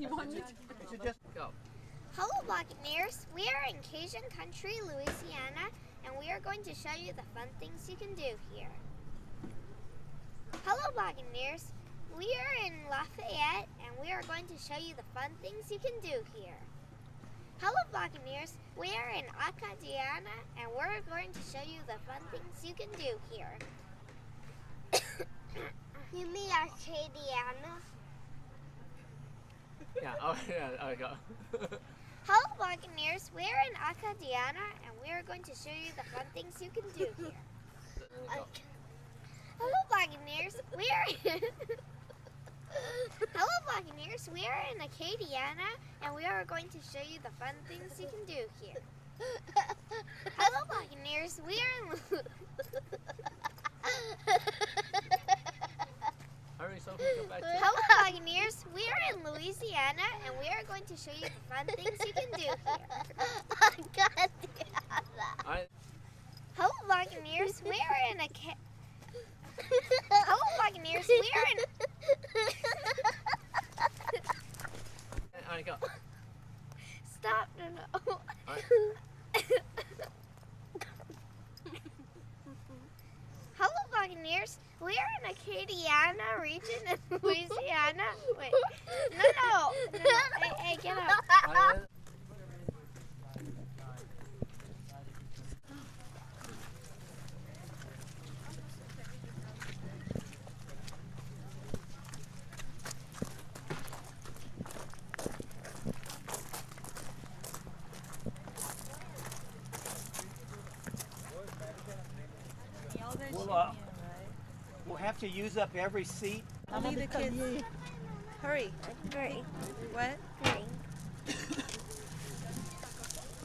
You want me to? Just go. Hello Buccaneers, we are in Cajun Country, Louisiana, and we are going to show you the fun things you can do here. Hello Buccaneers, we are in Lafayette, and we are going to show you the fun things you can do here. Hello Buccaneers, we are in Acadiana, and we're going to show you the fun things you can do here. You mean Acadiana? Yeah, oh yeah, there you go. Hello Buccaneers, we are in Acadiana, and we are going to show you the fun things you can do here. Hello Buccaneers, we are in Hello Buccaneers, we are in Acadiana, and we are going to show you the fun things you can do here. Hello Buccaneers, we are in Hurry, Sophie, go back to Hello Buccaneers, we are in Louisiana, and we are going to show you the fun things you can do here. Alright. Hello Buccaneers, we are in Hello Buccaneers, we are in Alright, go. Stop, no. Alright. Hello Buccaneers, we are in Acadiana region in Louisiana. Wait, no. Hey, get up. Alright. We'll have to use up every seat. I'll leave the kids. Hurry. Great. What? Great.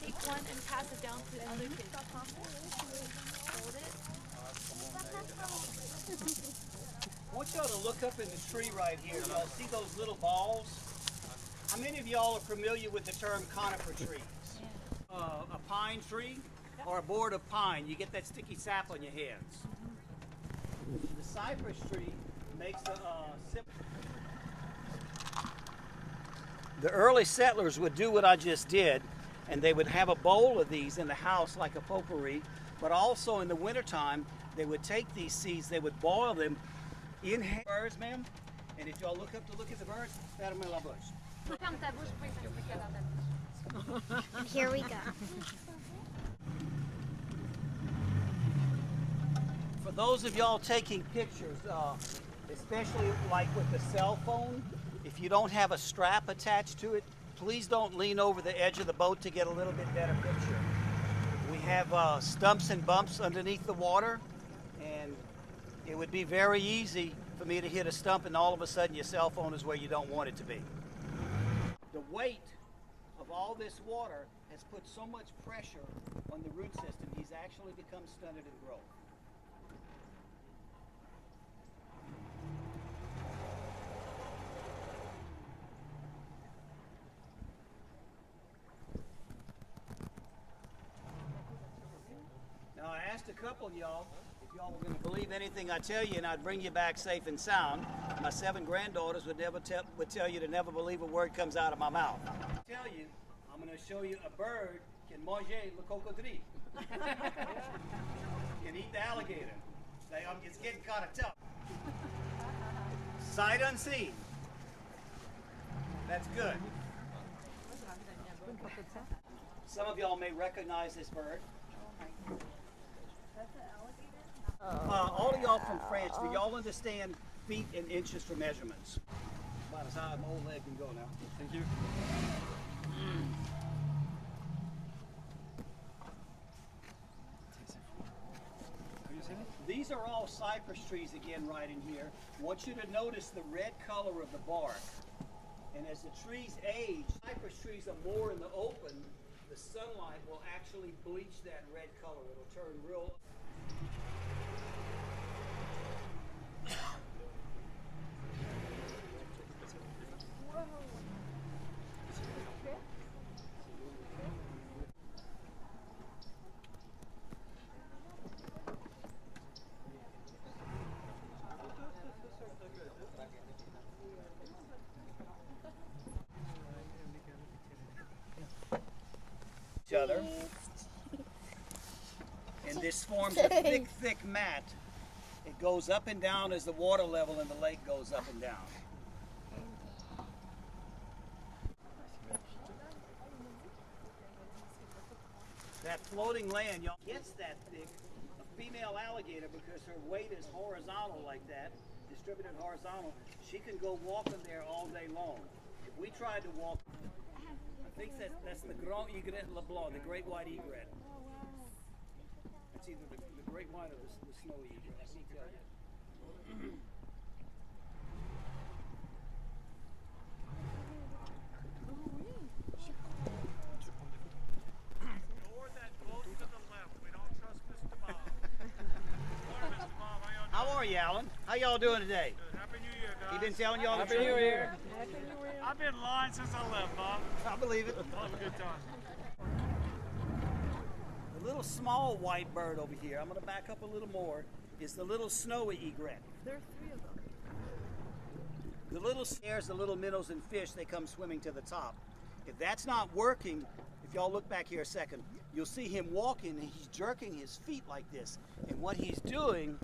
Take one and pass it down to the other kids. Hold it. I want y'all to look up in the tree right here. Y'all see those little balls? How many of y'all are familiar with the term conifer trees? A pine tree or a board of pine, you get that sticky sap on your hands. The cypress tree makes the early settlers would do what I just did, and they would have a bowl of these in the house like a potpourri, but also in the wintertime, they would take these seeds, they would boil them in birds, ma'am. And if y'all look up to look at the birds, ferme la bouche. Here we go. For those of y'all taking pictures, especially like with the cell phone, if you don't have a strap attached to it, please don't lean over the edge of the boat to get a little bit better picture. We have stumps and bumps underneath the water, and it would be very easy for me to hit a stump and all of a sudden your cell phone is where you don't want it to be. The weight of all this water has put so much pressure on the root system, he's actually become stunted in growth. Now I asked a couple of y'all if y'all were going to believe anything I tell you and I'd bring you back safe and sound. My 7 granddaughters would tell you to never believe a word comes out of my mouth. I tell you, I'm going to show you a bird can manger le cocodrille. Can eat the alligator. It's getting kind of tough. Sight unseen. That's good. Some of y'all may recognize this bird. All of y'all from France, do y'all understand feet and inches for measurements? About as high as my old leg can go now. Thank you. These are all cypress trees again right in here. I want you to notice the red color of the bark. And as the trees age, cypress trees are more in the open, the sunlight will actually bleach that red color. It'll turn real. other. And this forms a thick, thick mat. It goes up and down as the water level in the lake goes up and down. That floating land, y'all, gets that thick. A female alligator, because her weight is horizontal like that, distributed horizontal, she can go walking there all day long. If we tried to walk, I think that's the Grand Egret LeBlanc, the great white egret. It's either the great white or the snowy egret, I can't tell you. How are you, Alan? How y'all doing today? Good. Happy New Year, guys. He been telling y'all the Happy truth? New Year. I've been lying since I left, Bob. I believe it. Have a good time. The little small white bird over here, I'm going to back up a little more, is the little snowy egret. There are 3 of them. The little snares, the little minnows and fish, they come swimming to the top. If that's not working, if y'all look back here a second, you'll see him walking and he's jerking his feet like this. And what he's doing,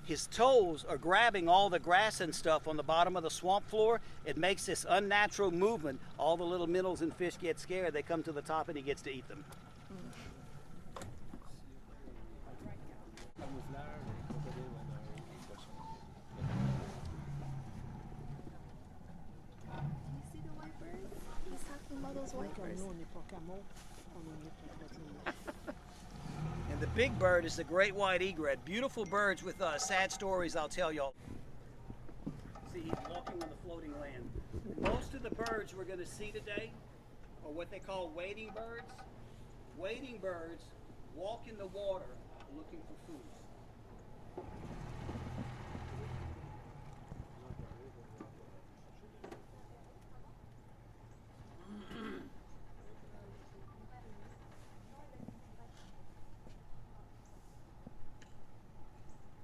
his toes are grabbing all the grass and stuff on the bottom of the swamp floor. It makes this unnatural movement. All the little minnows and fish get scared. They come to the top and he gets to eat them. You see the white birds? He's talking about those white birds. And the big bird is the great white egret. Beautiful birds with sad stories I'll tell y'all. See, he's walking on the floating land. Most of the birds we're going to see today are what they call wading birds. Wading birds walk in the water looking for food.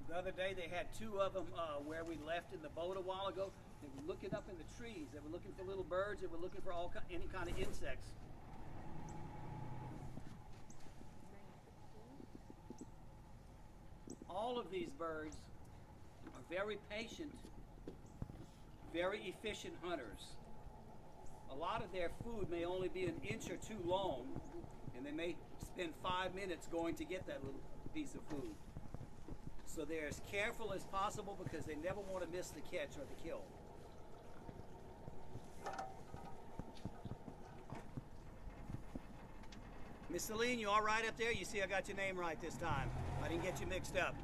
The other day they had 2 of them where we left in the boat a while ago. They were looking up in the trees. They were looking for little birds. They were looking for any kind of insects. All of these birds are very patient, very efficient hunters. A lot of their food may only be an inch or 2 long, and they may spend 5 minutes going to get that little piece of food. So they're as careful as possible because they never want to miss the catch or the kill. Miss Celine, you all right up there? You see I got your name right this time. I didn't get you mixed up.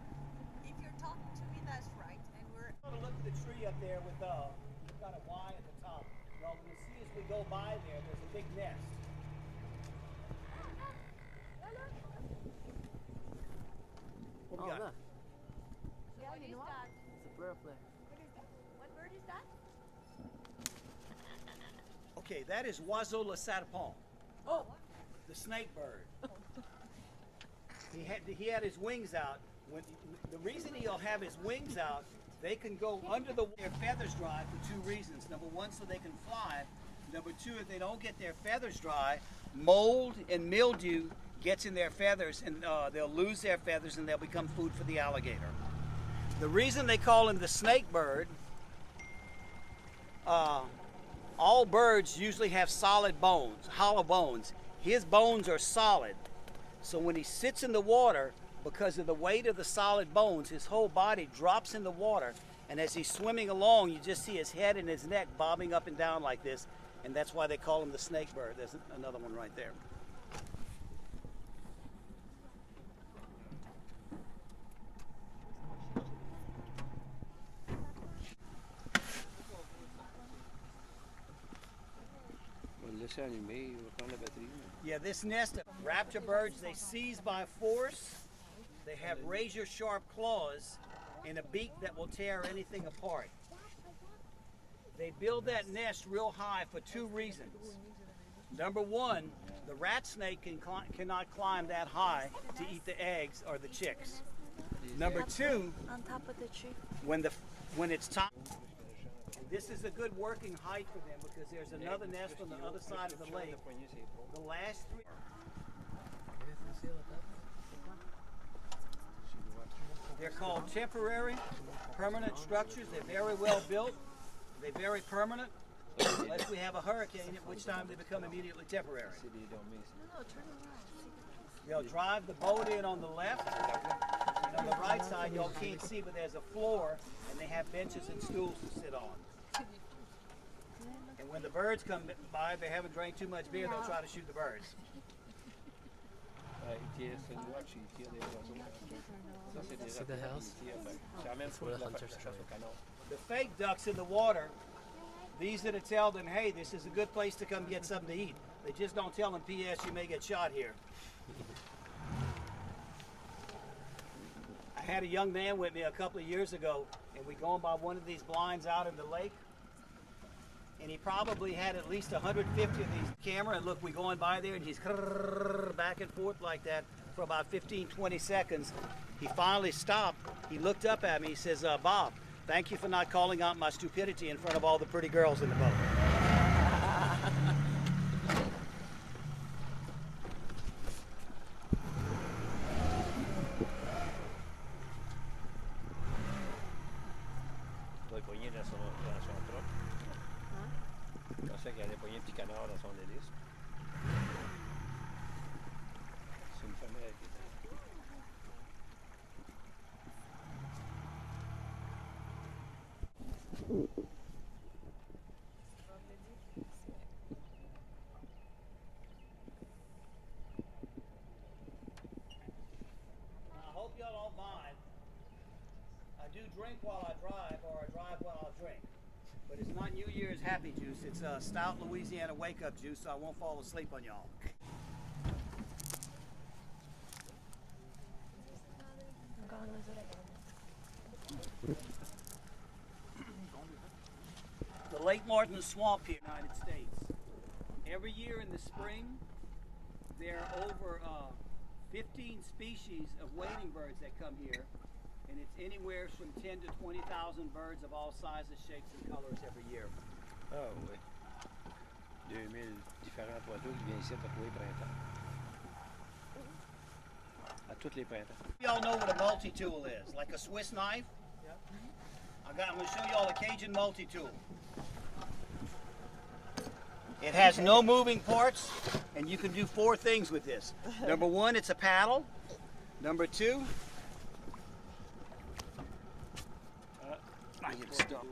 If you're talking to me, that's right. And we're I'm going to look at the tree up there with got a Y at the top. Y'all can see as we go by there, there's a big nest. What we got? What is that? It's a butterfly. What is that? What bird is that? Okay, that is Oiseau le Sapin. Oh. The snake bird. He had his wings out. The reason he'll have his wings out, they can go under their feathers dry for 2 reasons. Number 1, so they can fly. Number 2, if they don't get their feathers dry, mold and mildew gets in their feathers and they'll lose their feathers and they'll become food for the alligator. The reason they call him the snake bird, all birds usually have solid bones, hollow bones. His bones are solid. So when he sits in the water, because of the weight of the solid bones, his whole body drops in the water. And as he's swimming along, you just see his head and his neck bobbing up and down like this. And that's why they call him the snake bird. There's another one right there. Yeah, this nest of raptor birds, they seize by force. They have razor-sharp claws and a beak that will tear anything apart. They build that nest real high for 2 reasons. Number 1, the rat snake cannot climb that high to eat the eggs or the chicks. Number 2, On top of the tree. when it's time, this is a good working height for them because there's another nest on the other side of the lake. The last 3. They're called temporary permanent structures. They're very well built. They're very permanent. Unless we have a hurricane, at which time they become immediately temporary. They'll drive the boat in on the left, and on the right side y'all can't see, but there's a floor, and they have benches and stools to sit on. And when the birds come by, if they haven't drank too much beer, they'll try to shoot the birds. The fake ducks in the water, these that tell them, hey, this is a good place to come get something to eat. They just don't tell them, P.S., you may get shot here. I had a young man with me a couple of years ago, and we going by one of these blinds out in the lake, and he probably had at least 150 of these camera, and look, we going by there, and he's back and forth like that for about 15, 20 seconds. He finally stopped. He looked up at me. He says, Bob, thank you for not calling out my stupidity in front of all the pretty girls in the boat. I hope y'all don't mind. I do drink while I drive, or I drive while I drink. But it's not New Year's Happy Juice. It's stout Louisiana wake-up juice, so I won't fall asleep on y'all. The Lake Martin Swamp here in the United States. Every year in the spring, there are over 15 species of wading birds that come here, and it's anywhere from 10 to 20,000 birds of all sizes, shapes, and colors every year. Ah oui. 2000 différents oiseaux qui viennent ici à tous les printemps. À tous les printemps. Y'all know what a multi-tool is, like a Swiss knife? I'm going to show y'all a Cajun multi-tool. It has no moving parts, and you can do 4 things with this. Number 1, it's a paddle. Number 2, I get stuck.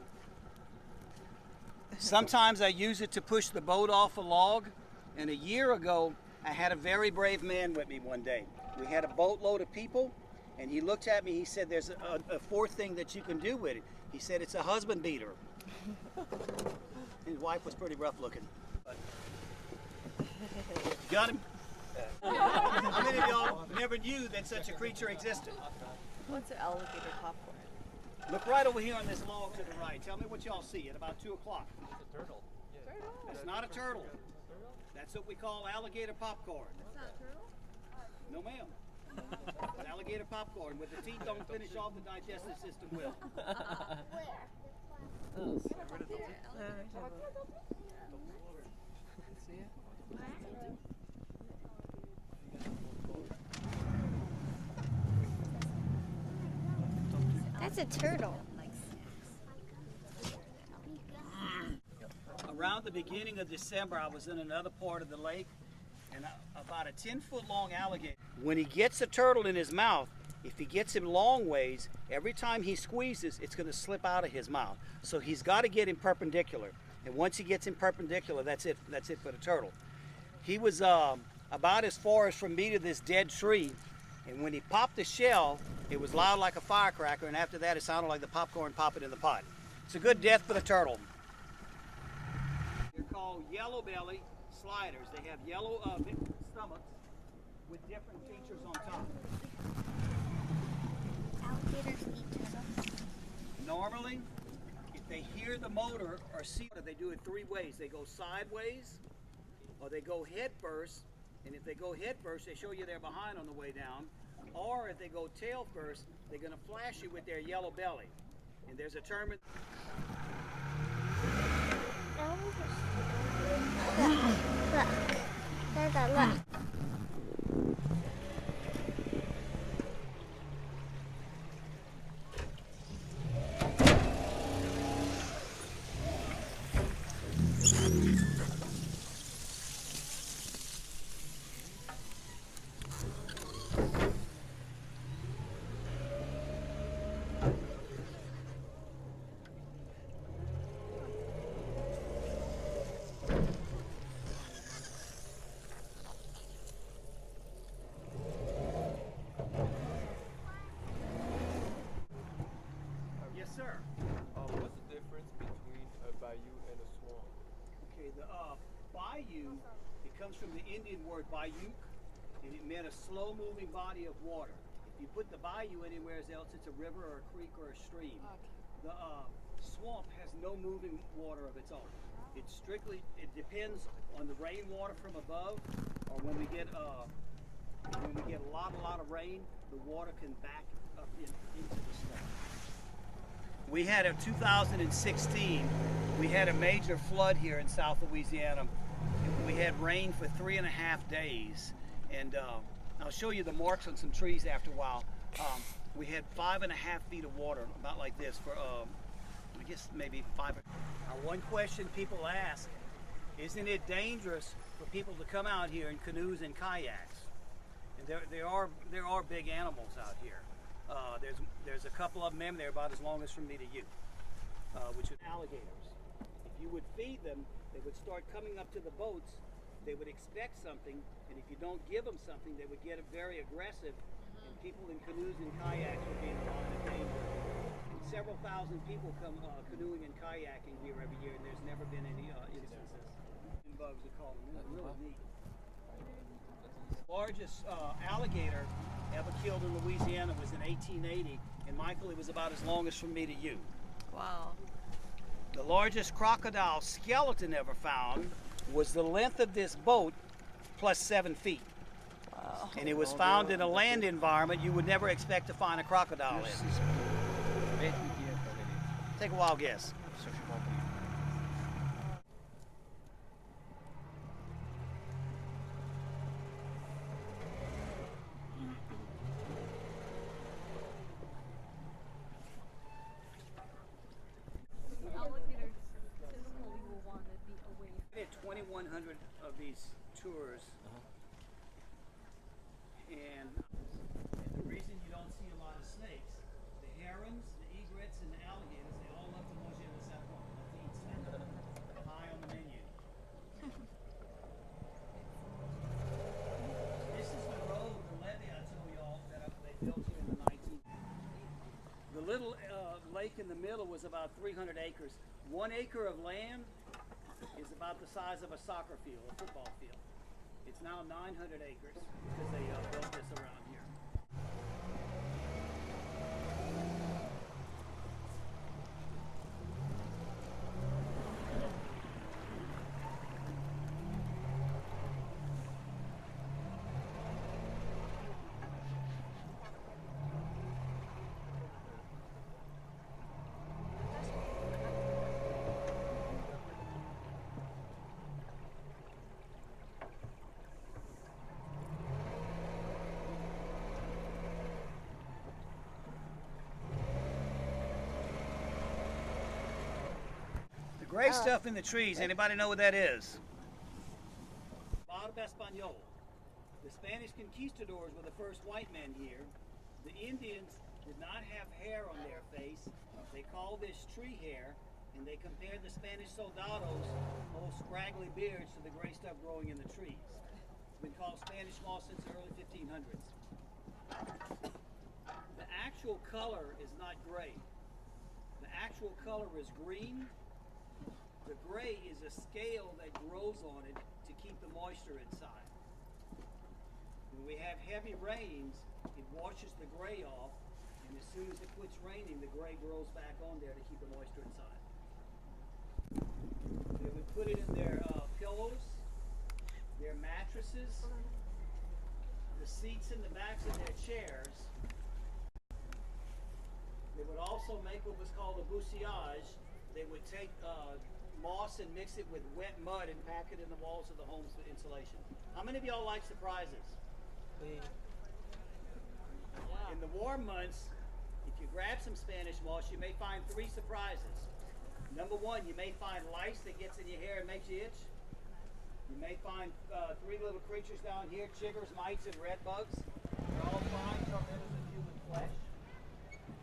Sometimes I use it to push the boat off a log, and a year ago I had a very brave man with me one day. We had a boatload of people, and he looked at me, he said there's a 4th thing that you can do with it. He said it's a husband beater. His wife was pretty rough looking. But got him? How many of y'all never knew that such a creature existed? What's an alligator popcorn? Look right over here on this log to the right. Tell me what y'all see at about 2 o'clock. It's a turtle. That's not a turtle. That's what we call alligator popcorn. That's not a turtle? No, ma'am. It's alligator popcorn. With the teeth don't finish off, the digestive system will. That's a turtle. Around the beginning of December, I was in another part of the lake, and about a 10-foot long alligator. When he gets a turtle in his mouth, if he gets him long ways, every time he squeezes, it's going to slip out of his mouth. So he's got to get him perpendicular. And once he gets him perpendicular, that's it for the turtle. He was about as far as from me to this dead tree, and when he popped the shell, it was loud like a firecracker, and after that it sounded like the popcorn popping in the pot. It's a good death for the turtle. They're called yellow belly sliders. They have yellow stomachs with different features on top. Alligators eat turtles. Normally, if they hear the motor or see it, they do it 3 ways. They go sideways, or they go head first, and if they go head first, they show you they're behind on the way down. Or if they go tail first, they're going to flash you with their yellow belly. And there's a term. Look, there's a look. bayou, it comes from the Indian word bayou, and it meant a slow-moving body of water. If you put the bayou anywhere else, it's a river or a creek or a stream. The swamp has no moving water of its own. It depends on the rainwater from above, or when we get a lot of rain, the water can back up into the swamp. We had a 2016, we had a major flood here in South Louisiana. We had rain for 3.5 days, and I'll show you the marks on some trees after a while. We had 5.5 feet of water, about like this, for I guess maybe 5. Now, one question people ask, isn't it dangerous for people to come out here in canoes and kayaks? And there are big animals out here. There's a couple of them, they're about as long as from me to you, which are alligators. If you would feed them, they would start coming up to the boats. They would expect something, and if you don't give them something, they would get very aggressive, and people in canoes and kayaks would be in a lot of danger. And several thousand people come canoeing and kayaking here every year, and there's never been any instances. Bugs, we call them. They're really neat. Largest alligator ever killed in Louisiana was in 1880, and Michael, it was about as long as from me to you. Wow. The largest crocodile skeleton ever found was the length of this boat plus 7 feet. Wow. And it was found in a land environment you would never expect to find a crocodile in. Take a wild guess. Alligators typically will want to be away. We had 2,100 of these tours, and the reason you don't see a lot of snakes, the herons, the egrets, and the alligators, they all love to manger the sapon, love to eat snake. High on the menu. This is the road, the levee I told y'all that they built here in the 19th. The little lake in the middle was about 300 acres. 1 acre of land is about the size of a soccer field, a football field. It's now 900 acres because they built this around here. Gray stuff in the trees, anybody know what that is? Barba Español. The Spanish conquistadors were the first white men here. The Indians did not have hair on their face. They called this tree hair, and they compared the Spanish soldados' old scraggly beards to the gray stuff growing in the trees. It's been called Spanish moss since the early 1500s. The actual color is not gray. The actual color is green. The gray is a scale that grows on it to keep the moisture inside. When we have heavy rains, it washes the gray off, and as soon as it quits raining, the gray grows back on there to keep the moisture inside. They would put it in their pillows, their mattresses, the seats in the backs of their chairs. They would also make what was called a boussillage. They would take moss and mix it with wet mud and pack it in the walls of the homes for insulation. How many of y'all like surprises? In the warm months, if you grab some Spanish moss, you may find 3 surprises. Number 1, you may find lice that gets in your hair and makes you itch. You may find 3 little creatures down here, chiggers, mites, and red bugs. They're all fine tornadoes of human flesh.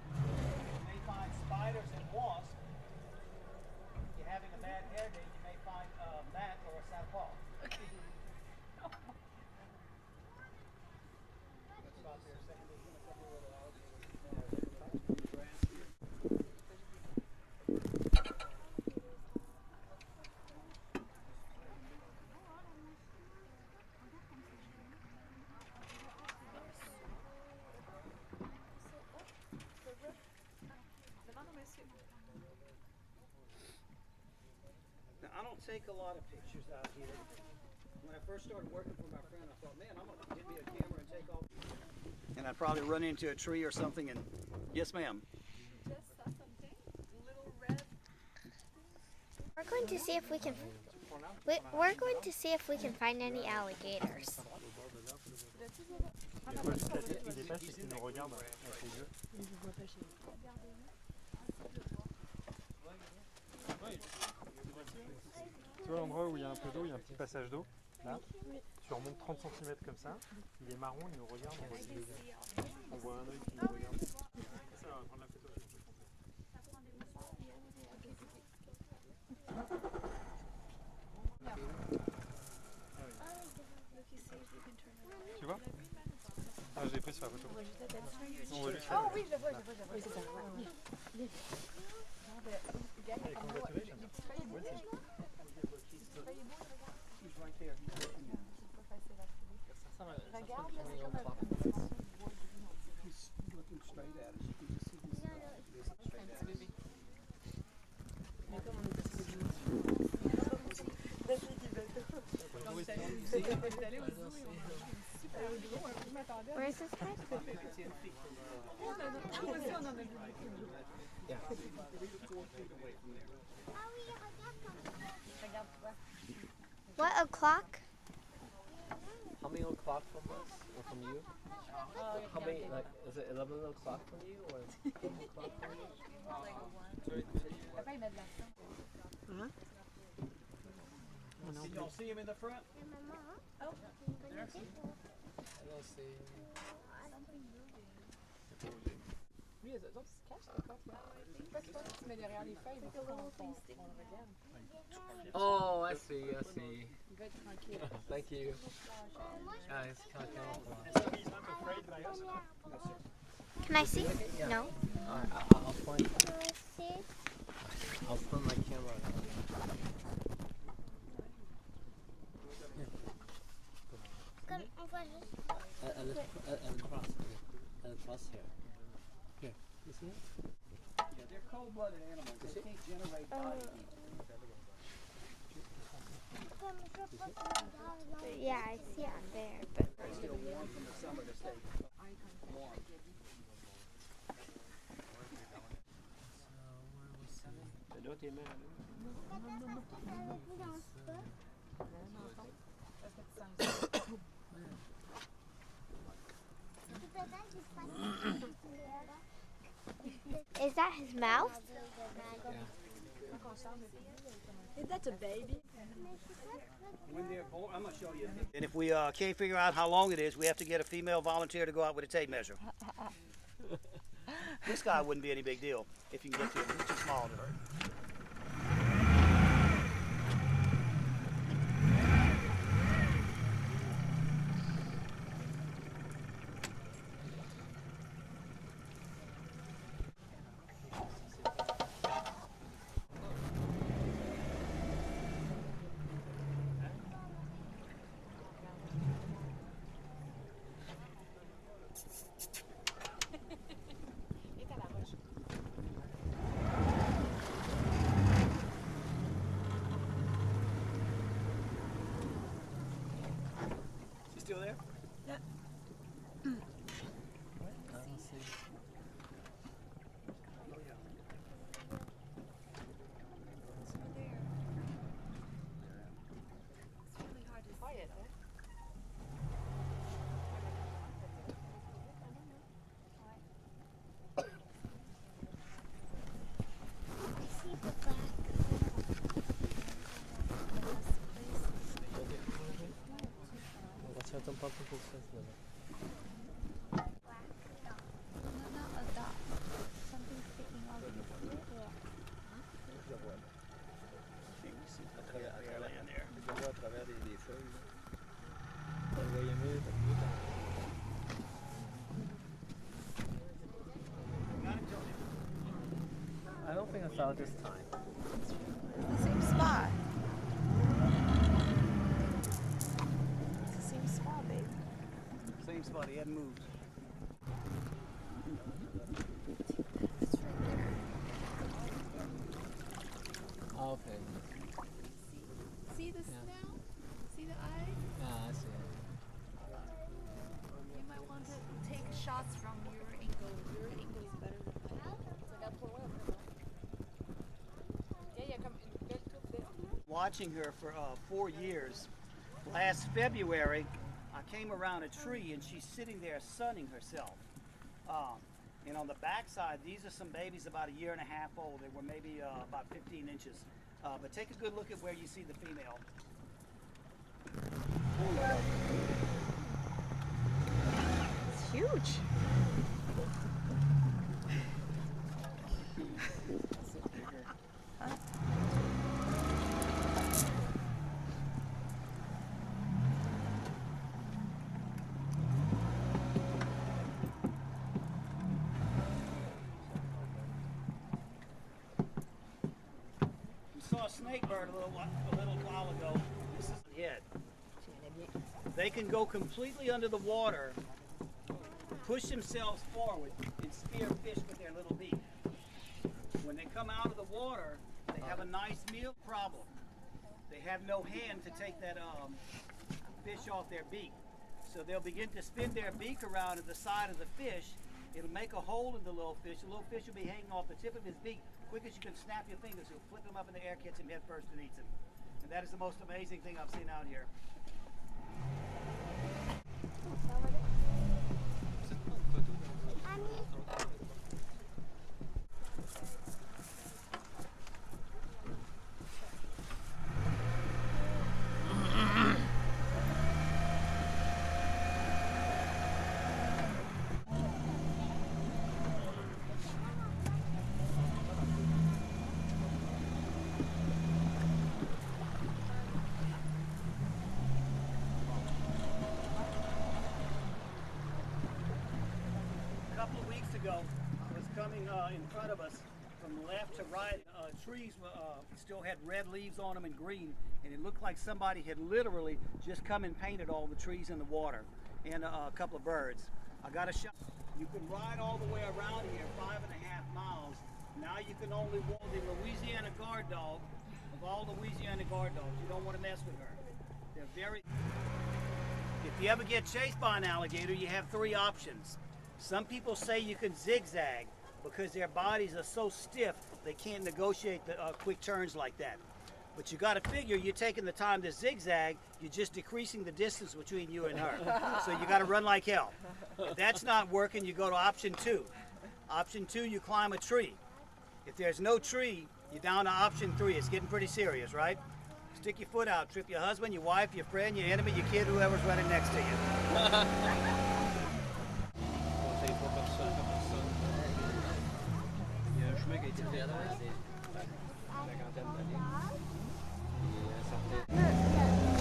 You may find spiders and wasps. If you're having a bad hair day, you may find a mat or a sapon. That's about there. Second, there's been a couple of grass here. take a lot of pictures out here. When I first started working for my friend, I thought, man, I'm gonna get me a camera and take all. And I'd probably run into a tree or something and, yes ma'am. Just saw something. Little red. We're going to see if we can. We're going to see if we can find any alligators. Il dépasse et qu'il nous regarde avec les yeux. Tu vois l'endroit où il y a un peu d'eau, il y a un petit passage d'eau. Là, tu remontes 30 cm comme ça. Il est marron, il nous regarde. On voit un œil qui nous regarde. Ça va prendre la photo. Tu vois? Ah, je l'ai pris sur la photo. On voit juste Oh oui, je le vois. Oui, c'est ça. Regarde, là, c'est comme He's looking straight at us. You can just see this. Where is this guy? What o'clock? How many o'clock from us or from you? How many, like, is it 11 o'clock from you or 12 o'clock from you? Did y'all see him in the front? I don't see. Lui, les autres, ils se cachent encore. Pas que tu mets derrière les feuilles, on le regarde. Oh, I see, I see. Il va être tranquille. Thank you. Ah, it's kind of Can I see? No. I'll point. I'll put my camera. Across here. Here, you see it? Yeah, they're cold-blooded animals. They can't generate body heat. Yeah, I see on there, but They're still warm from the summer to stay warm. is that his mouth? Is that a baby? When they're born, I'm gonna show you. And if we can't figure out how long it is, we have to get a female volunteer to go out with a tape measure. This guy wouldn't be any big deal if you can get to him. He's too small to hurt. Still there? Yeah. I don't see. Quiet, huh? C'è un po' più questo. Je vois à travers les feuilles. On le voyait mieux, I don't think I saw it this time. The same spot. It's the same spot, babe. Same spot. He hadn't moved. It's right there. Okay. watching her for 4 years. Last February, I came around a tree and she's sitting there sunning herself. And on the backside, these are some babies about 1.5 years old. They were maybe about 15 inches. But take a good look at where you see the female. It's huge. Saw a snake bird a little while ago. This is the head. They can go completely under the water, push themselves forward, and spear fish with their little beak. When they come out of the water, they have a nice meal problem. They have no hand to take that fish off their beak. So they'll begin to spin their beak around at the side of the fish. It'll make a hole in the little fish. The little fish will be hanging off the tip of his beak. Quick as you can snap your fingers, he'll flip him up in the air, catch him head first, and eats him. And that is the most amazing thing I've seen out here. Ago, was coming in front of us from left to right. Trees still had red leaves on them and green, and it looked like somebody had literally just come and painted all the trees in the water and a couple of birds. I got a shot. You can ride all the way around here 5.5 miles. Now you can only walk the Louisiana guard dog of all Louisiana guard dogs. You don't want to mess with her. They're very... If you ever get chased by an alligator, you have 3 options. Some people say you can zigzag because their bodies are so stiff they can't negotiate the quick turns like that. But you got to figure you're taking the time to zigzag, you're just decreasing the distance between you and her. So you got to run like hell. If that's not working, you go to option 2. Option 2, you climb a tree. If there's no tree, you're down to option 3. It's getting pretty serious, right? Stick your foot out, trip your husband, your wife, your friend, your enemy, your kid, whoever's running next to you. Il y a un chemin qui a été fait là, c'est une cinquantaine d'années.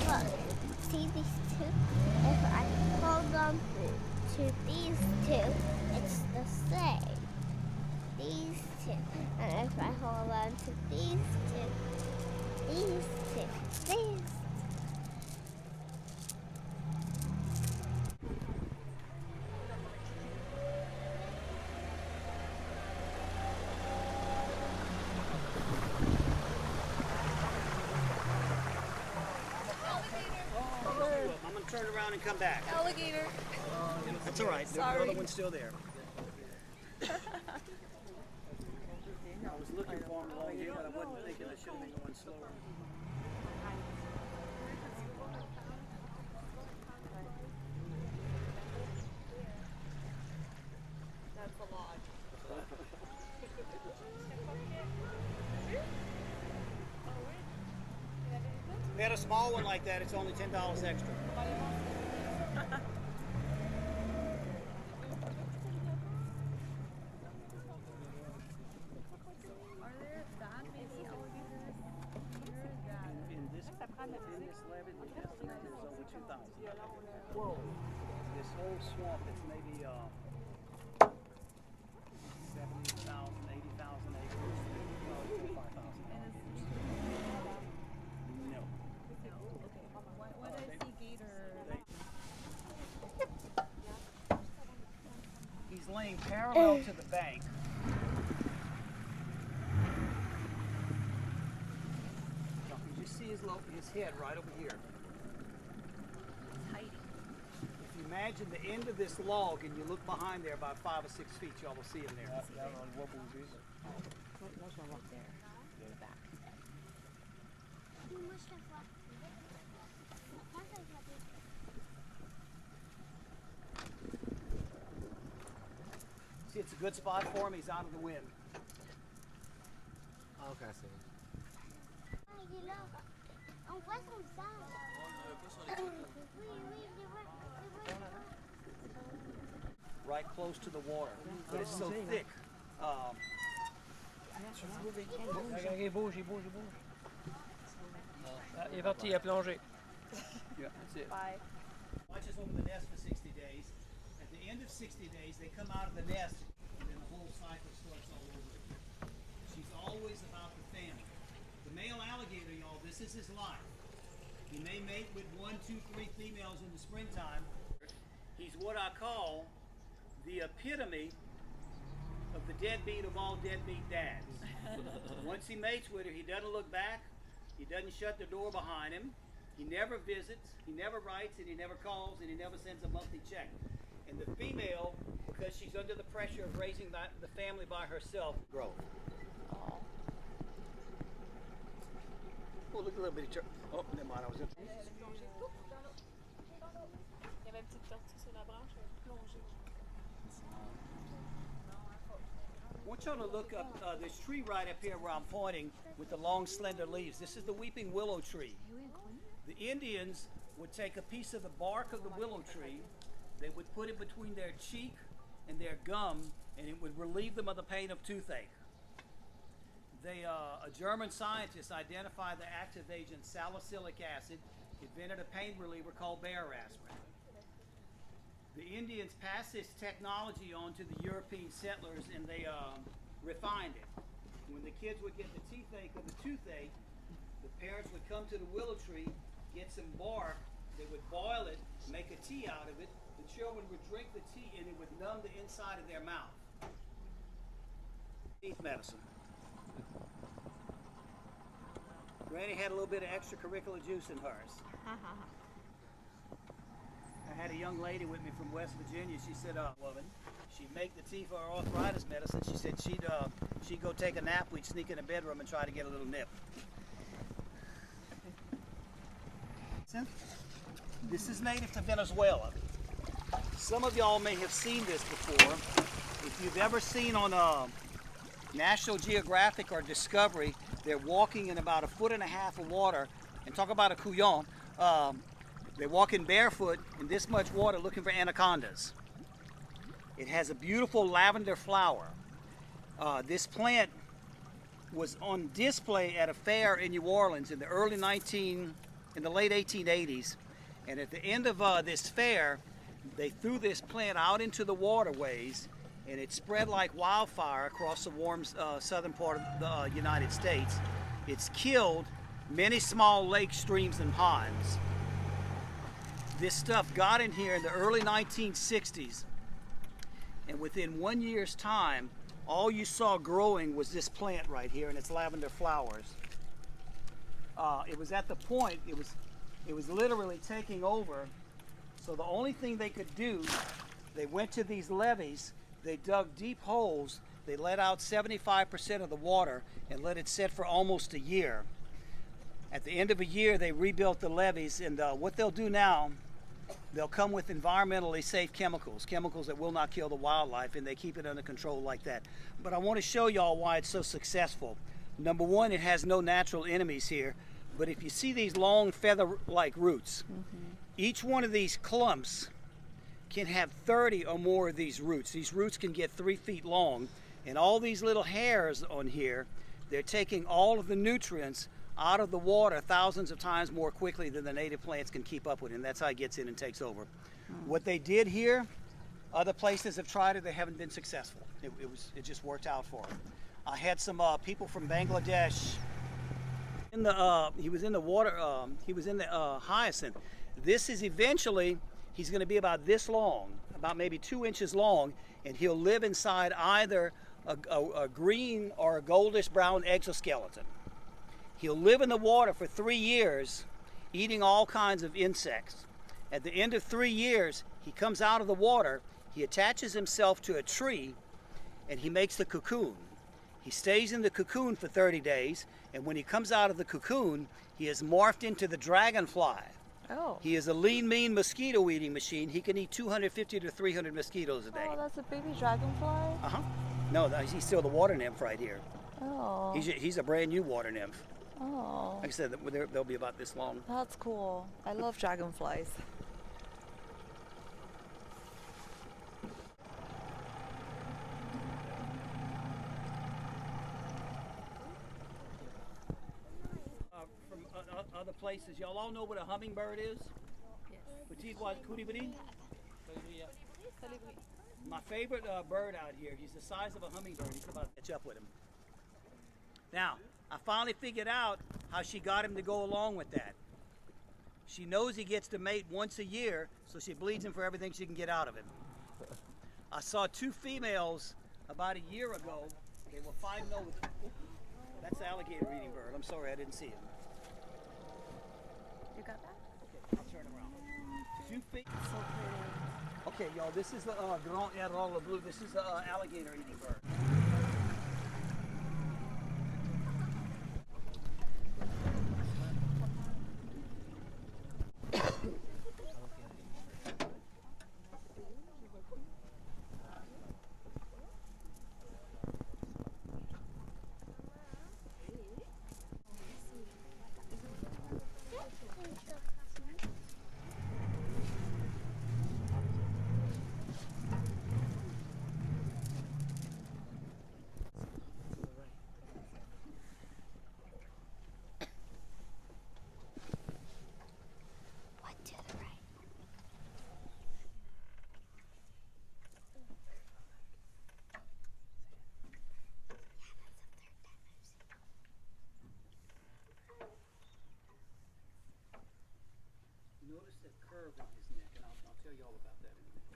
Look, see these two? If I hold on to these two, it's the same. These two. And if I hold on to these two, these. I'm going to turn around and come back. Alligator. That's all right. The other one's still there. I was looking for him along here, but I wasn't thinking I should have been going slower. That's a lot. If we had a small one like that, it's only $10 extra. In this levee, the estimate is over 2,000. Whoa. This whole swamp, it's maybe 70,000, 80,000 acres, 25,000 acres. No. When I see gator... He's laying parallel to the bank. You see his head right over here. If you imagine the end of this log and you look behind there about 5 or 6 feet, y'all will see him there. There's one up there in the back. See, it's a good spot for him. He's out of the wind. Okay, I see. Il est là. On voit son visage. Oui, oui, je vois. Right close to the water, but it's so thick. Il bouge. Il est parti, il a plongé. Yeah, that's it. Bye. Watches over the nest for 60 days. At the end of 60 days, they come out of the nest, and then the whole cycle starts all over again. She's always about the family. The male alligator, y'all, this is his life. He may mate with 1, 2, 3 females in the springtime. He's what I call the epitome of the deadbeat of all deadbeat dads. Once he mates with her, he doesn't look back. He doesn't shut the door behind him. He never visits, he never writes, and he never calls, and he never sends a monthly check. And the female, because she's under the pressure of raising the family by herself, grows. Oh, look, a little bitty turtle. Oh, never mind, I was in. Il y avait une petite tortue sur la branche, elle a plongé. I want y'all to look up this tree right up here where I'm pointing with the long, slender leaves. This is the weeping willow tree. The Indians would take a piece of the bark of the willow tree, they would put it between their cheek and their gum, and it would relieve them of the pain of toothache. A German scientist identified the active agent salicylic acid, invented a pain reliever called bear aspirin. The Indians passed this technology on to the European settlers, and they refined it. When the kids would get the teethache or the toothache, the parents would come to the willow tree, get some bark, they would boil it, make a tea out of it. The children would drink the tea and it would numb the inside of their mouth. Teeth medicine. Granny had a little bit of extracurricular juice in hers. I had a young lady with me from West Virginia. She said, woman, she'd make the tea for her arthritis medicine. She said she'd go take a nap. We'd sneak in the bedroom and try to get a little nip. This is native to Venezuela. Some of y'all may have seen this before. If you've ever seen on National Geographic or Discovery, they're walking in about 1.5 feet of water, and talk about a couillon. They're walking barefoot in this much water looking for anacondas. It has a beautiful lavender flower. This plant was on display at a fair in New Orleans in the late 1880s, and at the end of this fair, they threw this plant out into the waterways, and it spread like wildfire across the warm southern part of the United States. It's killed many small lakes, streams, and ponds. This stuff got in here in the early 1960s, and within 1 year's time, all you saw growing was this plant right here and its lavender flowers. It was at the point, it was literally taking over. So the only thing they could do, they went to these levees, they dug deep holes, they let out 75% of the water and let it sit for almost a year. At the end of a year, they rebuilt the levees, and what they'll do now, they'll come with environmentally safe chemicals that will not kill the wildlife, and they keep it under control like that. But I want to show y'all why it's so successful. Number one, it has no natural enemies here, but if you see these long feather-like roots, each one of these clumps can have 30 or more of these roots. These roots can get 3 feet long, and all these little hairs on here, they're taking all of the nutrients out of the water thousands of times more quickly than the native plants can keep up with, and that's how it gets in and takes over. What they did here, other places have tried it, they haven't been successful. It just worked out for them. I had some people from Bangladesh. He was in the hyacinth. This is eventually, he's going to be about this long, about maybe 2 inches long, and he'll live inside either a green or a goldish brown exoskeleton. He'll live in the water for 3 years, eating all kinds of insects. At the end of 3 years, he comes out of the water, he attaches himself to a tree, and he makes the cocoon. He stays in the cocoon for 30 days, And when he comes out of the cocoon, he is morphed into the dragonfly. Oh. He is a lean, mean mosquito eating machine. He can eat 250 to 300 mosquitoes a day. Oh, that's a baby dragonfly? Uh-huh. No, he's still the water nymph right here. Oh. He's a brand new water nymph. Oh. Like I said, they'll be about this long. That's cool. I love dragonflies. From other places, y'all all know what a hummingbird is? Yes. Petit colibri? My favorite bird out here. He's the size of a hummingbird. He's about to catch up with him. Now, I finally figured out how she got him to go along with that. She knows he gets to mate once a year, so she bleeds him for everything she can get out of him. I saw 2 females about a year ago. They were fighting over. That's the alligator eating bird. I'm sorry, I didn't see him. You got that? Okay, I'll turn around. 2 feet. So pretty. Okay, y'all, this is the Grand Admiral Blue. This is the alligator eating bird. What to the right? Notice the curve on his neck, and I'll tell you all about that in a minute.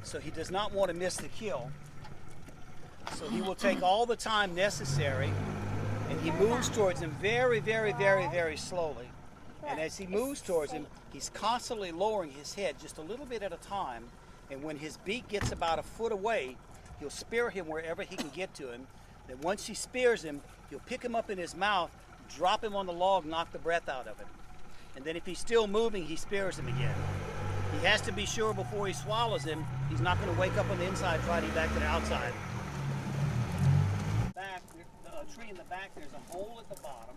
So he does not want to miss the kill. So he will take all the time necessary, and he moves towards him very, very, very, very slowly. And as he moves towards him, he's constantly lowering his head just a little bit at a time. And when his beak gets about a foot away, he'll spear him wherever he can get to him. Then once he spears him, he'll pick him up in his mouth, drop him on the log, knock the breath out of him. And then if he's still moving, he spears him again. He has to be sure before he swallows him, he's not going to wake up on the inside fighting back to the outside. Back, the tree in the back, there's a hole at the bottom,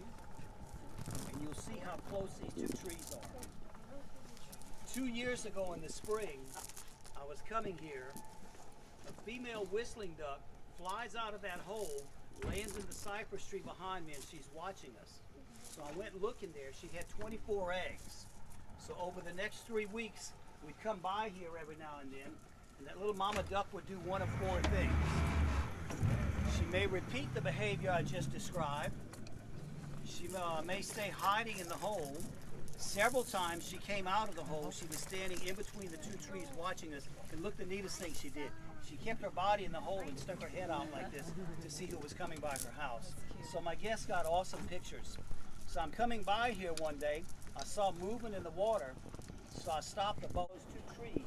and you'll see how close these 2 trees are. 2 years ago in the spring, I was coming here, a female whistling duck flies out of that hole, lands in the cypress tree behind me, and she's watching us. So I went looking there. She had 24 eggs. So over the next 3 weeks, we'd come by here every now and then, and that little mama duck would do one of 4 things. She may repeat the behavior I just described. She may stay hiding in the hole. Several times she came out of the hole. She was standing in between the 2 trees watching us, and look, the neatest thing she did. She kept her body in the hole and stuck her head out like this to see who was coming by her house. So my guest got awesome pictures. So I'm coming by here one day. I saw movement in the water, so I stopped above those 2 trees.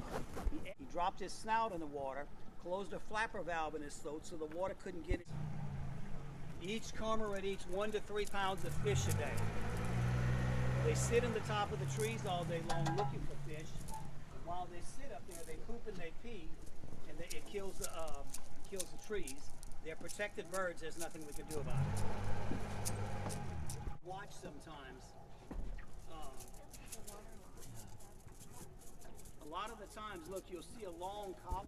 He dropped his snout in the water, closed a flapper valve in his throat so the water couldn't get it. Each cormorant eats 1 to 3 pounds of fish a day. They sit in the top of the trees all day long looking for fish. And while they sit up there, they poop and they pee, and it kills the trees. They're protected birds. There's nothing we can do about it. Watch sometimes. A lot of the times, look, you'll see a long collar.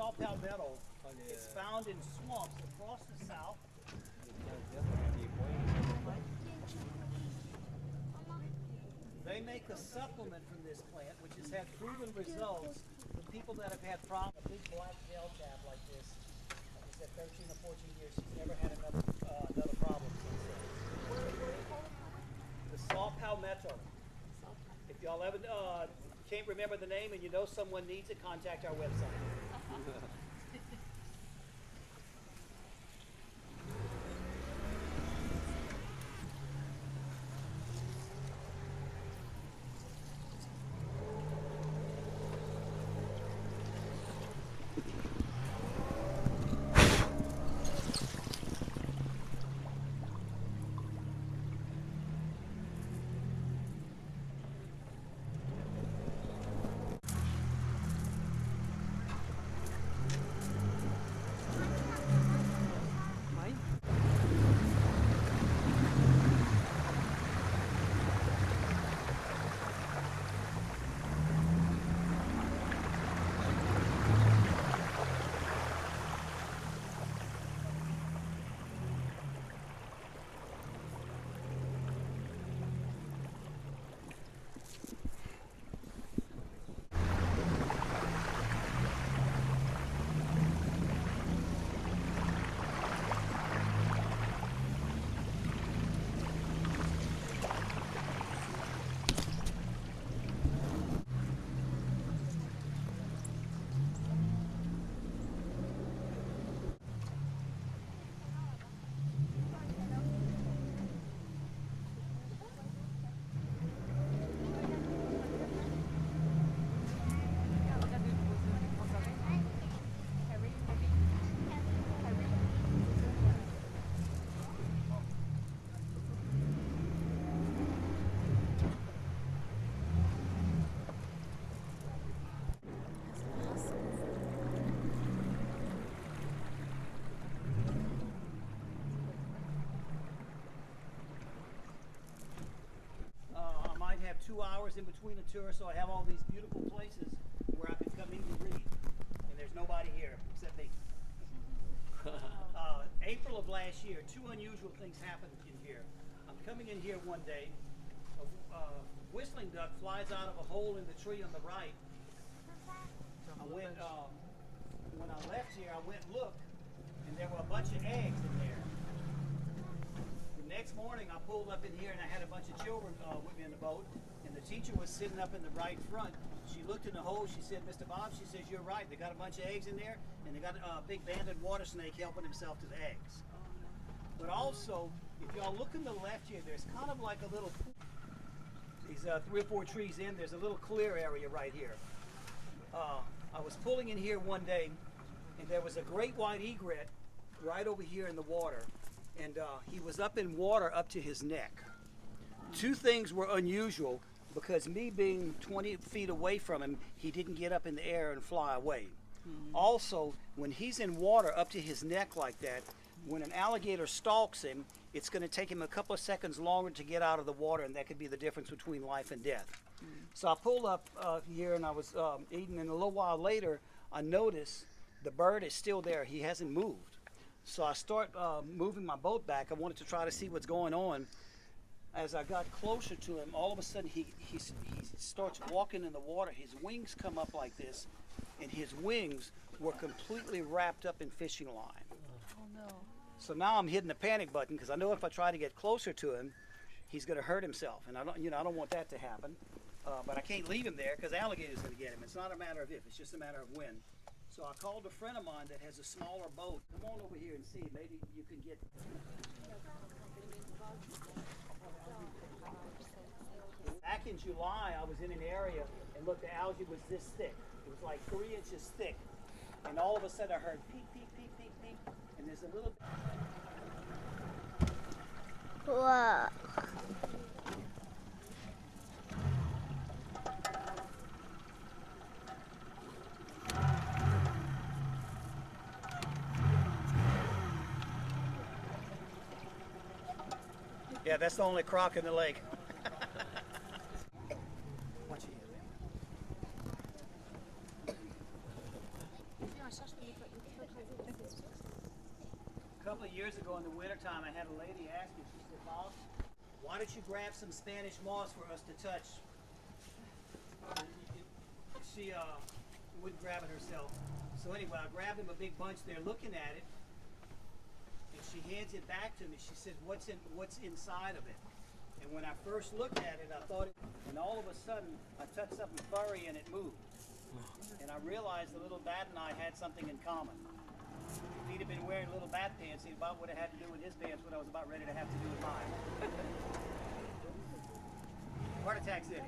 saw palmetto. It's found in swamps across the south. They make a supplement from this plant, which has had proven results for people that have had problems. A big black gel tab like this. Like I said, 13 or 14 years, she's never had another problem since then. The saw palmetto. If y'all ever can't remember the name and you know someone needs it, contact our website. I might have 2 hours in between a tour, so I have all these beautiful places where I could come in and read. And there's nobody here except me. April of last year, two unusual things happened in here. I'm coming in here one day, a whistling duck flies out of a hole in the tree on the right. When I left here, I went and looked, and there were a bunch of eggs in there. The next morning, I pulled up in here, and I had a bunch of children with me in the boat, and the teacher was sitting up in the right front. She looked in the hole, she said, "Mr. Bob," she says, "you're right, they got a bunch of eggs in there, and they got a big banded water snake helping himself to the eggs." But also, if y'all look in the left here, there's kind of like a little, these 3 or 4 trees in, there's a little clear area right here. I was pulling in here one day, and there was a great white egret right over here in the water, and he was up in water up to his neck. Two things were unusual, because me being 20 feet away from him, he didn't get up in the air and fly away. Also, when he's in water up to his neck like that, when an alligator stalks him, it's going to take him a couple of seconds longer to get out of the water, and that could be the difference between life and death. So I pulled up here, and I was eating, and a little while later, I noticed the bird is still there. He hasn't moved. So I start moving my boat back. I wanted to try to see what's going on. As I got closer to him, all of a sudden he starts walking in the water. His wings come up like this, and his wings were completely wrapped up in fishing line. Oh no. So now I'm hitting the panic button, because I know if I try to get closer to him, he's going to hurt himself, and I don't want that to happen. But I can't leave him there, because alligator's going to get him. It's not a matter of if; it's just a matter of when. So I called a friend of mine that has a smaller boat. Come on over here and see. Maybe you can get. Back in July, I was in an area, and look, the algae was this thick. It was like 3 inches thick. And all of a sudden I heard peep, peep, peep, peep, peep. And there's a little bit. Whoa. Yeah, that's the only croc in the lake. Watch it. couple of years ago in the wintertime, I had a lady ask me, she said, Bob, why don't you grab some Spanish moss for us to touch? She wouldn't grab it herself. So anyway, I grabbed him a big bunch there looking at it, and she hands it back to me. She said, what's inside of it? And when I first looked at it, I thought, and all of a sudden, I touched something furry and it moved. And I realized the little bat and I had something in common. If he'd have been wearing little bat pants, he about would have had to do with his pants what I was about ready to have to do with mine. Heart Attack City.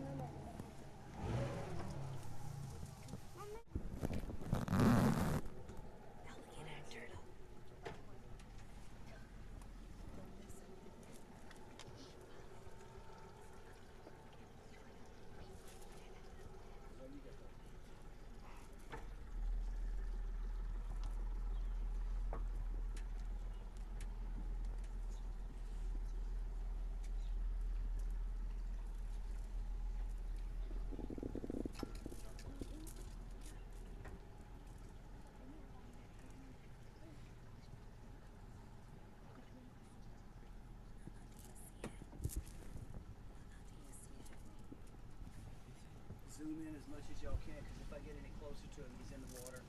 Zoom in as much as y'all can, because if I get any closer to him, he's in the water.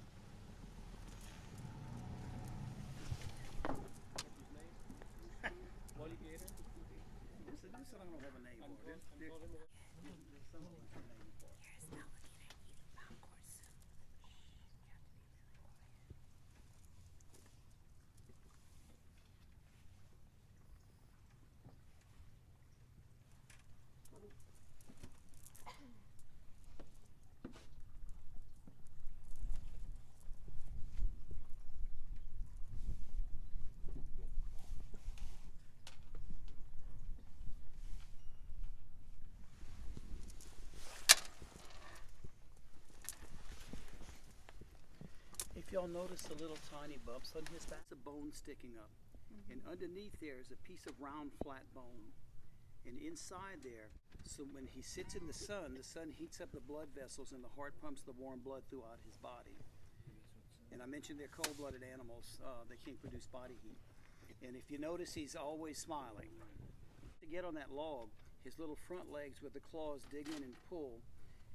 Alligator? This I don't have a name for. There's some of them have a name for. If y'all notice the little tiny bumps on his back, it's a bone sticking up. And underneath there is a piece of round flat bone. And inside there, so when he sits in the sun heats up the blood vessels and the heart pumps the warm blood throughout his body. And I mentioned they're cold-blooded animals. They can't produce body heat. And if you notice, he's always smiling. To get on that log, his little front legs with the claws dig in and pull.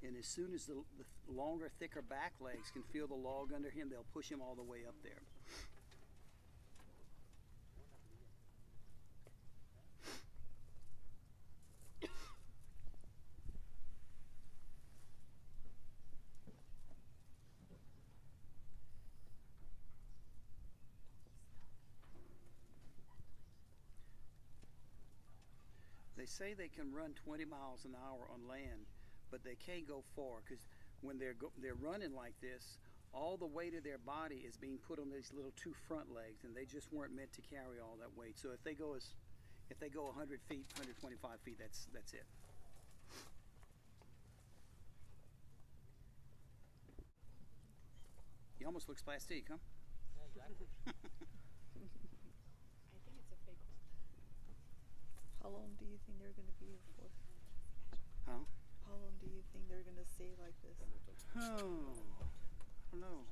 And as soon as the longer, thicker back legs can feel the log under him, they'll push him all the way up there. They say they can run 20 miles an hour on land, but they can't go far because when they're running like this, all the weight of their body is being put on these little two front legs, and they just weren't meant to carry all that weight. So if they go 100 feet, 125 feet, that's it. He almost looks plastique, huh? I think it's a fake one. How long do you think they're going to be here for? Huh? How long do you think they're going to stay like this? Oh, I don't know.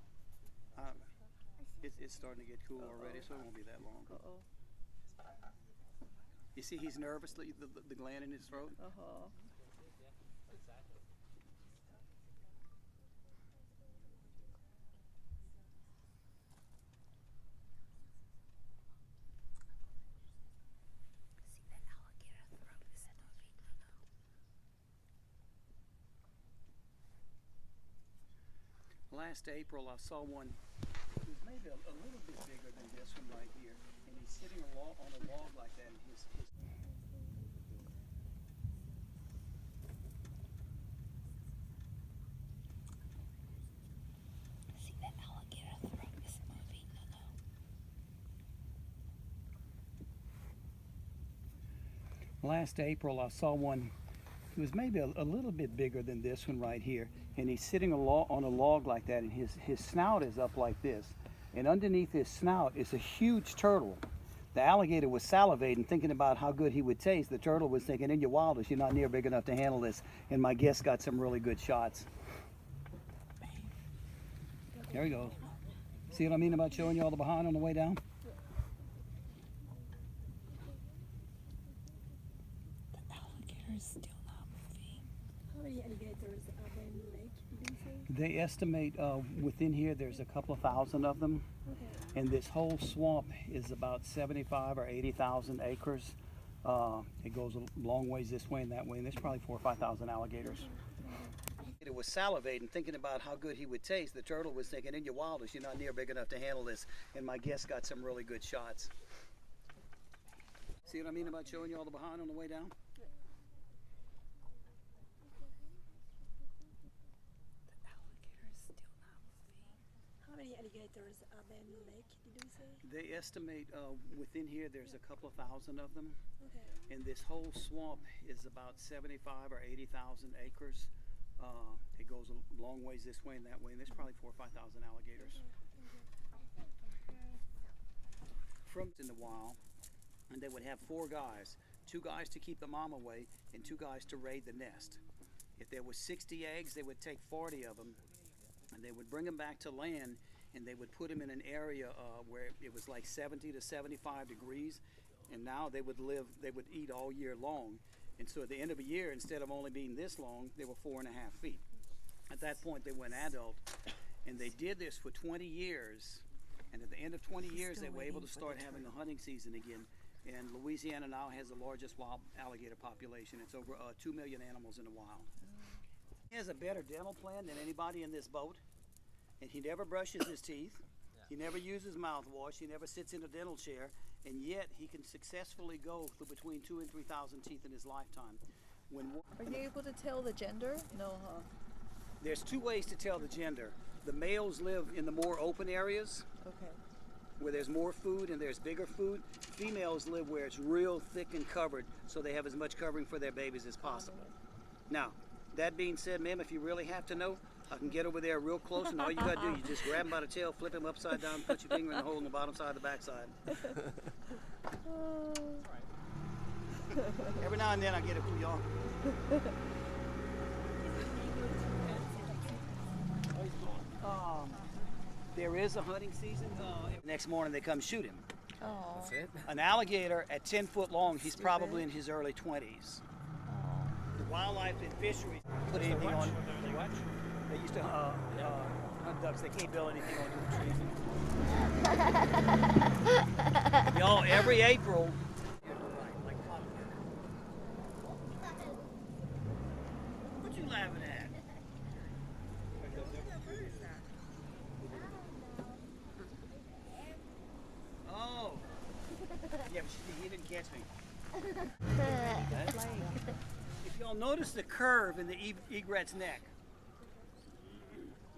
It's starting to get cool already, so it won't be that long. Uh-oh. You see he's nervous, the gland in his throat? Uh-huh. Last April, I saw one. It was maybe a little bit bigger than this one right here, and he's sitting on a log like that. And his See that alligator throat is moving. Last April, I saw one. It was maybe a little bit bigger than this one right here, and he's sitting on a log like that, and his snout is up like this, and underneath his snout is a huge turtle. The alligator was salivating, thinking about how good he would taste. The turtle was thinking, in your wildest, you're not near big enough to handle this, and my guest got some really good shots. There he goes. See what I mean about showing you all the behind on the way down? still not moving. How many alligators are there in the lake, did you say? They estimate within here there's a couple of thousand of them. Okay. And this whole swamp is about 75 or 80,000 acres. It goes a long ways this way and that way, and there's probably 4,000 or 5,000 alligators. It was salivating, thinking about how good he would taste. The turtle was thinking, in your wildest, you're not near big enough to handle this. And my guest got some really good shots. See what I mean about showing you all the behind on the way down? How many alligators are there in the lake, did you say? They estimate within here there's a couple of thousand of them. Okay. And this whole swamp is about 75 or 80,000 acres. It goes a long ways this way and that way, and there's probably 4,000 or 5,000 alligators. From in the wild, and they would have 4 guys, 2 guys to keep the mom away, and 2 guys to raid the nest. If there was 60 eggs, they would take 40 of them, and they would bring them back to land, and they would put them in an area where it was like 70 to 75 degrees, and now they would eat all year long. And so at the end of a year, instead of only being this long, they were 4.5 feet. At that point, they went adult, and they did this for 20 years. And at the end of 20 years, they were able to start having a hunting season again. And Louisiana now has the largest wild alligator population. It's over 2 million animals in the wild. He has a better dental plan than anybody in this boat, and he never brushes his teeth. He never uses mouthwash. He never sits in a dental chair, and yet he can successfully go through between 2,000 and 3,000 teeth in his lifetime. Are you able to tell the gender? No, huh? There's 2 ways to tell the gender. The males live in the more open areas, Okay. where there's more food and there's bigger food. Females live where it's real thick and covered, so they have as much covering for their babies as possible. Now, that being said, ma'am, if you really have to know, I can get over there real close, and all you gotta do, you just grab him by the tail, flip him upside down, put your finger in the hole in the bottom side of the backside. Every now and then I get it from y'all. There is a hunting season. Next morning they come shoot him. Oh. That's it? An alligator at 10 foot long, he's probably in his early 20s. The wildlife and fisheries put anything on. They used to hunt ducks. They can't build anything on new trees. Y'all, every April. What you laughing at? Oh. Yeah, but he didn't catch me. If y'all notice the curve in the egret's neck,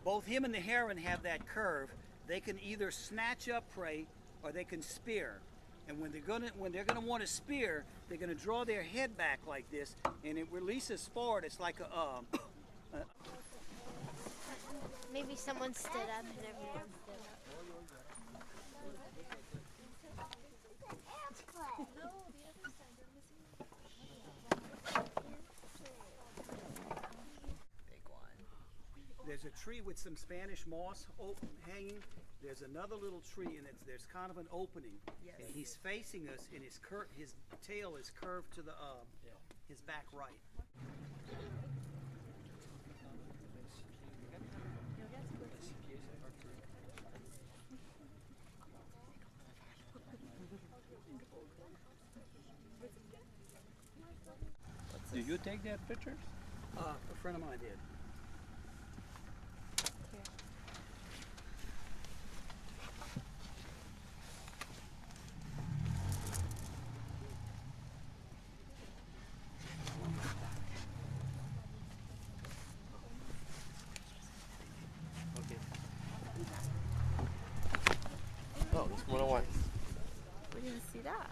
both him and the heron have that curve. They can either snatch up prey or they can spear. And when they're gonna want to spear, they're gonna draw their head back like this, and it releases forward. It's like a. Maybe someone stood up and everyone stood up. There's a tree with some Spanish moss hanging. There's another little tree, and there's kind of an opening. Yes. And he's facing us, and his tail is curved to the his back right. Do you take their pictures? A friend of mine did. Oh, there's more than one. We didn't see that.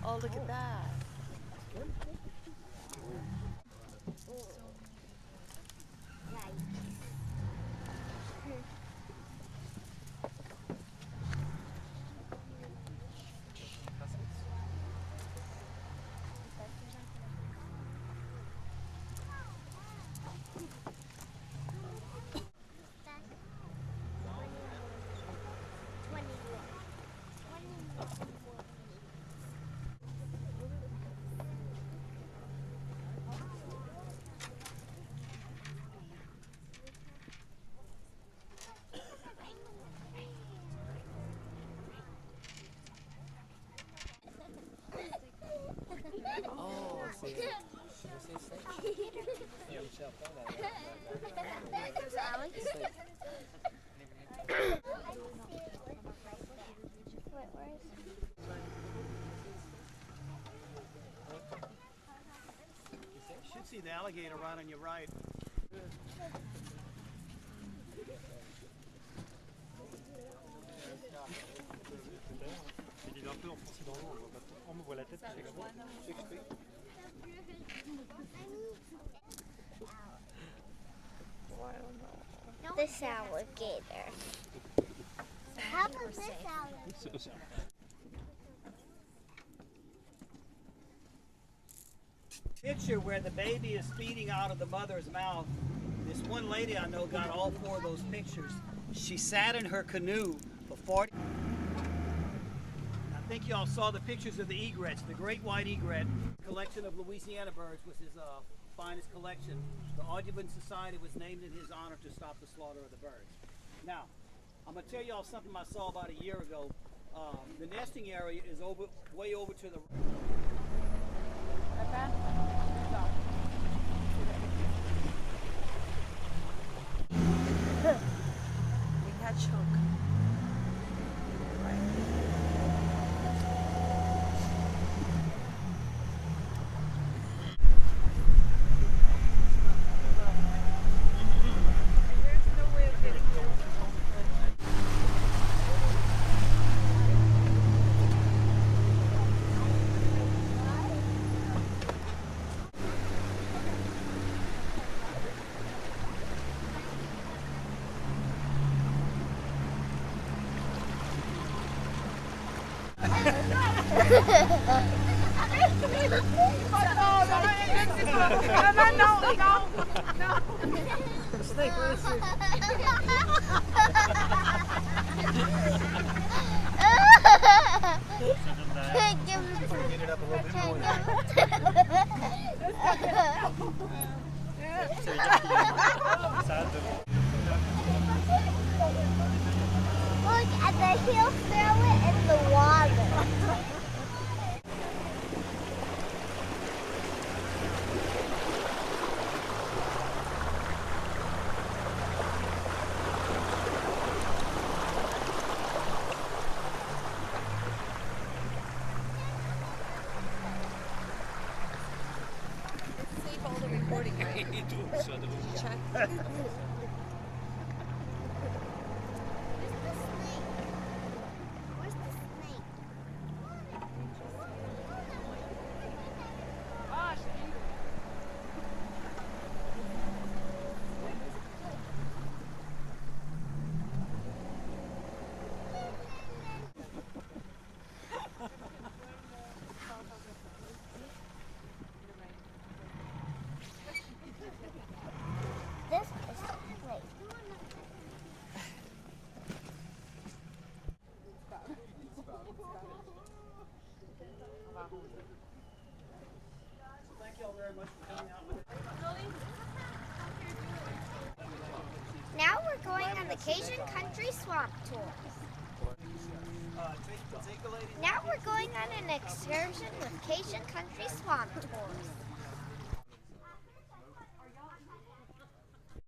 Oh, look at that. Oh, c'est snake. Yeah, we shall find that. There's Alex. Snake. You should see the alligator right on your right. Il est un peu enfoncé dans l'eau, on me voit la tête. This alligator. How about this alligator? Picture where the baby is feeding out of the mother's mouth. This one lady I know got all 4 of those pictures. She sat in her canoe for 40. I think y'all saw the pictures of the egrets, the great white egret. Collection of Louisiana birds was his finest collection. The Audubon Society was named in his honor to stop the slaughter of the birds. Now, I'm going to tell y'all something I saw about a year ago. The nesting area is way over to the... Get it up a little bit more. Look, and then he'll throw it in the water. Save all the recording, right? Check. Where's the snake? This is the snake. Thank y'all very much for coming out with us. Now we're going on the Cajun Country Swamp Tours. Take a lady. Now we're going on an excursion with Cajun Country Swamp Tours.